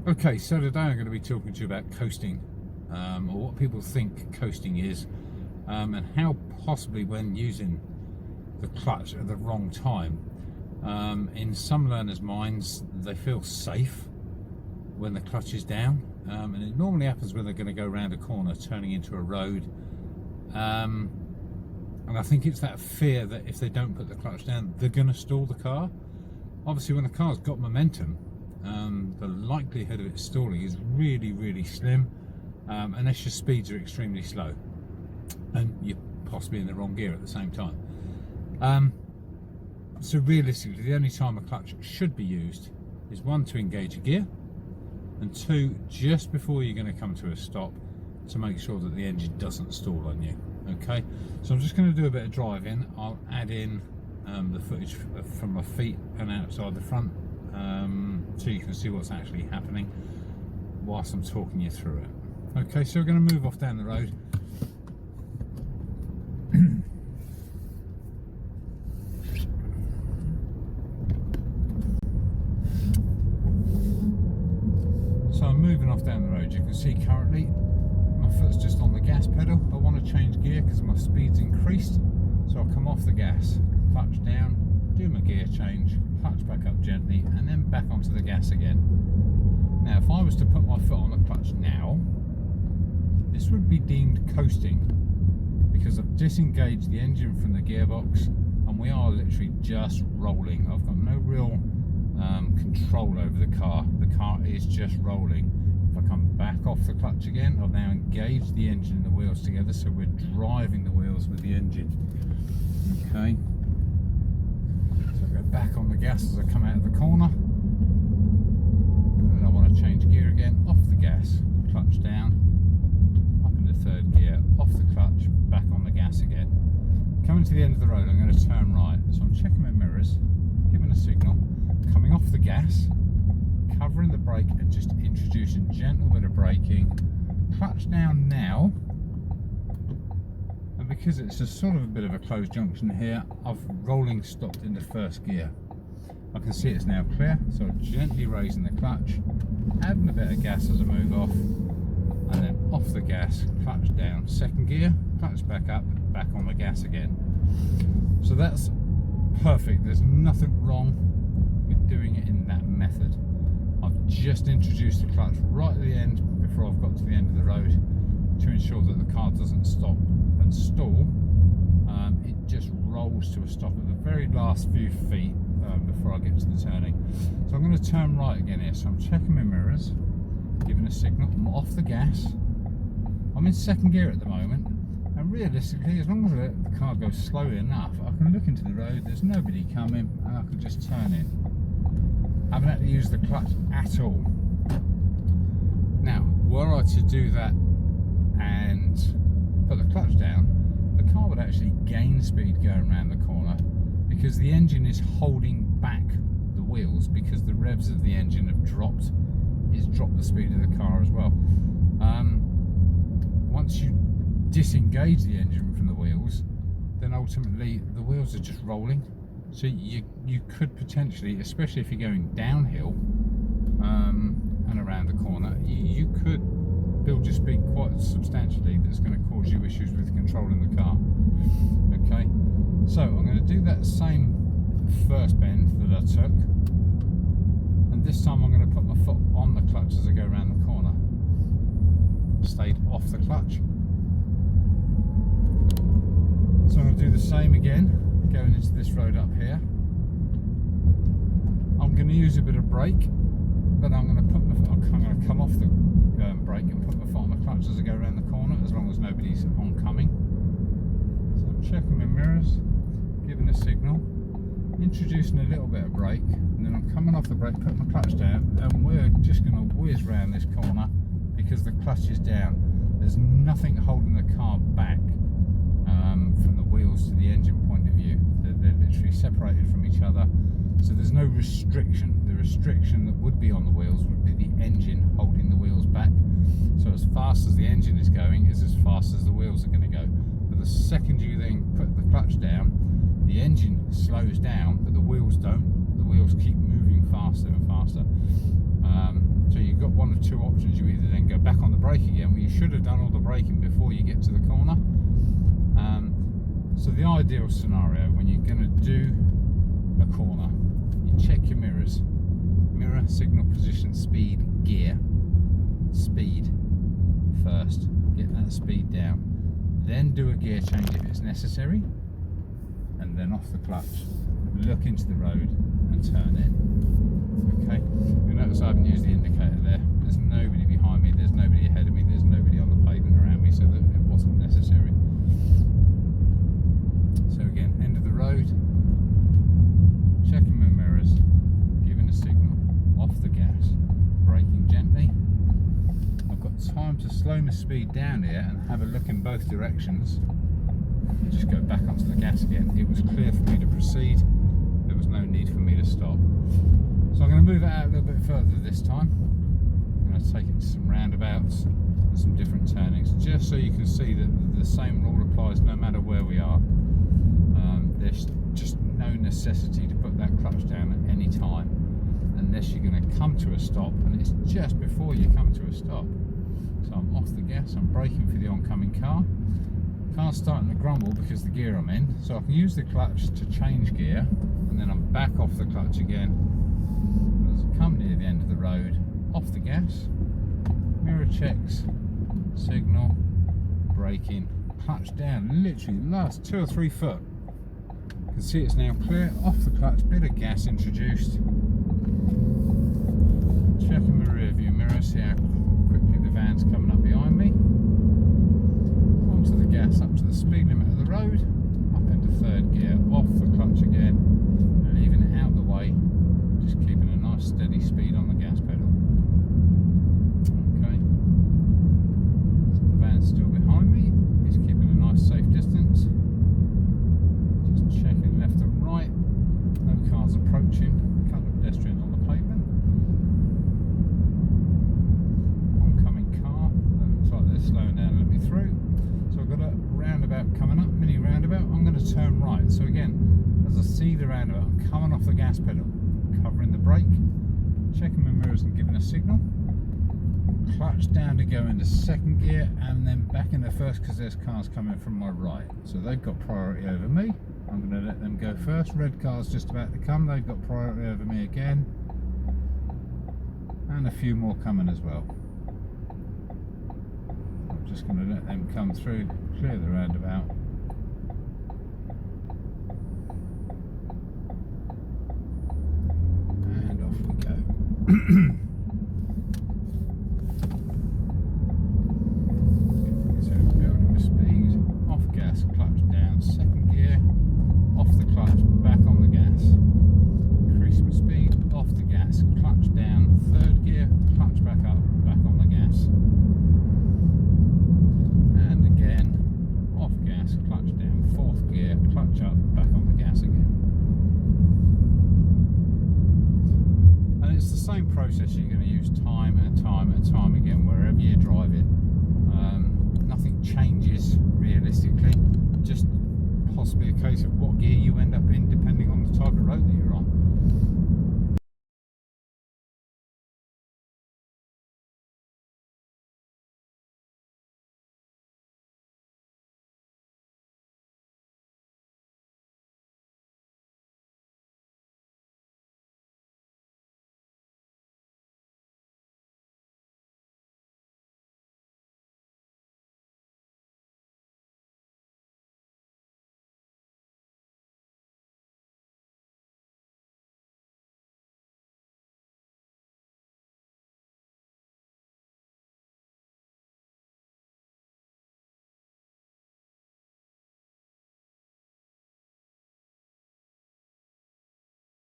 Okay, so today I'm going to be talking to you about coasting, or what people think coasting is, and how possibly when using the clutch at the wrong time, in some learners' minds, they feel safe when the clutch is down, and it normally happens when they're going to go around a corner, turning into a road, and I think it's that fear that if they don't put the clutch down, they're going to stall the car. Obviously, when the car's got momentum, the likelihood of it stalling is really slim, unless your speeds are extremely slow and you're possibly in the wrong gear at the same time. So realistically, the only time a clutch should be used is one, to engage a gear, and two, just before you're going to come to a stop, to make sure that the engine doesn't stall on you. Okay, so I'm just going to do a bit of driving. I'll add in the footage from my feet and outside the front, so you can see what's actually happening whilst I'm talking you through it. Okay, so we're going to move off down the road. So I'm moving off down the road. You can see currently my foot's just on the gas pedal. I want to change gear because my speed's increased, so I'll come off the gas, clutch down, do my gear change, clutch back up gently, and then back onto the gas again. Now, if I was to put my foot on the clutch now, this would be deemed coasting, because I've disengaged the engine from the gearbox and we are literally just rolling. I've got no real control over the car. The car is just rolling. If I come back off the clutch again, I've now engaged the engine and the wheels together, so we're driving the wheels with the engine. Okay. So I go back on the gas as I come out of the corner. And I want to change gear again, off the gas, clutch down, up into third gear, off the clutch, back on the gas again. Coming to the end of the road, I'm going to turn right. So I'm checking my mirrors, giving a signal, coming off the gas, covering the brake and just introducing gentle bit of braking, clutch down now. And because it's a sort of a bit of a closed junction here, I've rolling stopped into first gear. I can see it's now clear, so gently raising the clutch, adding a bit of gas as I move off, and then off the gas, clutch down, second gear, clutch back up, back on the gas again. So that's perfect. There's nothing wrong with doing it in that method. I've just introduced the clutch right at the end before I've got to the end of the road to ensure that the car doesn't stop and stall. It just rolls to a stop at the very last few feet before I get to the turning. So I'm going to turn right again here. So I'm checking my mirrors, giving a signal. I'm off the gas. I'm in second gear at the moment, and realistically, as long as the car goes slowly enough, I can look into the road, there's nobody coming, and I can just turn in. I haven't had to use the clutch at all. Now, were I to do that and put the clutch down, the car would actually gain speed going around the corner, because the engine is holding back the wheels, because the revs of the engine have dropped. It's dropped the speed of the car as well. Once you disengage the engine from the wheels, then ultimately the wheels are just rolling. So you could potentially, especially if you're going downhill and around the corner, you could build your speed quite substantially. That's going to cause you issues with controlling the car. Okay, so I'm going to do that same first bend that I took, and this time I'm going to put my foot on the clutch as I go around the corner. Stayed off the clutch. So I'm going to do the same again, going into this road up here. I'm going to use a bit of brake, but I'm going to come off the brake and put my foot on the clutch as I go around the corner, as long as nobody's oncoming. So I'm checking my mirrors, giving a signal, introducing a little bit of brake, and then I'm coming off the brake, putting my clutch down, and we're just going to whiz round this corner because the clutch is down. There's nothing holding the car back from the wheels to the engine point of view. They're literally separated from each other, so there's no restriction. The restriction that would be on the wheels would be the engine holding the wheels back. So as fast as the engine is going is as fast as the wheels are going to go. But the second you then put the clutch down, the engine slows down, but the wheels don't. The wheels keep moving faster and faster. So you've got two options. You either then go back on the brake again, well, you should have done all the braking before you get to the corner. So the ideal scenario when you're going to do a corner, you check your mirrors. Mirror, signal, position, speed, gear. Speed first. Get that speed down. Then do a gear change if it's necessary. And then off the clutch. Look into the road and turn in. Okay, you'll notice I haven't used the indicator there. There's nobody behind me, there's nobody ahead of me, there's nobody on the pavement around me, so that it wasn't necessary. So again, end of the road, checking my mirrors, giving a signal, off the gas, braking gently. I've got time to slow my speed down here and have a look in both directions. Just go back onto the gas again. It was clear for me to proceed. There was no need for me to stop. So I'm going to move it out a little bit further this time. I'm going to take it to some roundabouts and some different turnings, just so you can see that the same rule applies no matter where we are. There's just no necessity to put that clutch down at any time unless you're going to come to a stop, and it's just before you come to a stop. So I'm off the gas, I'm braking for the oncoming car. Car's starting to grumble because the gear I'm in, so I can use the clutch to change gear, and then I'm back off the clutch again. As I come near the end of the road, off the gas, mirror checks, signal, braking, clutch down, literally the last 2 or 3 foot. You can see it's now clear, off the clutch, bit of gas introduced. Checking my rear view mirror, see how quickly the van's coming up behind me. Onto the gas, up to the speed limit of the road, up into third gear, off the clutch again, leaving it out of the way, just keeping a nice steady speed on the gas pedal. Okay, so the van's still behind me, it's keeping a nice safe distance. Just checking left and right, no cars approaching, a couple of pedestrians on the pavement. Oncoming car, that looks like they're slowing down to let me through. So I've got a roundabout coming up, mini roundabout. I'm going to turn right. So again, as I see the roundabout, I'm coming off the gas pedal, covering the brake, checking my mirrors and giving a signal. Clutch down to go into second gear and then back into first because there's cars coming from my right. So they've got priority over me. I'm going to let them go first. Red car's just about to come. They've got priority over me again. And a few more coming as well. Just going to let them come through, clear the roundabout. And off we go. So building the speed, off gas, clutch down, second gear, off the clutch, back on the gas. Increase my speed, off the gas, clutch down, third gear, clutch back up, back on the gas. And again, off gas, clutch down, fourth gear, clutch up, back on the gas again. And it's the same process you're going to use time and time and time again wherever you're driving. Nothing changes realistically, just possibly a case of what gear you end up in depending on the type of road that you're on.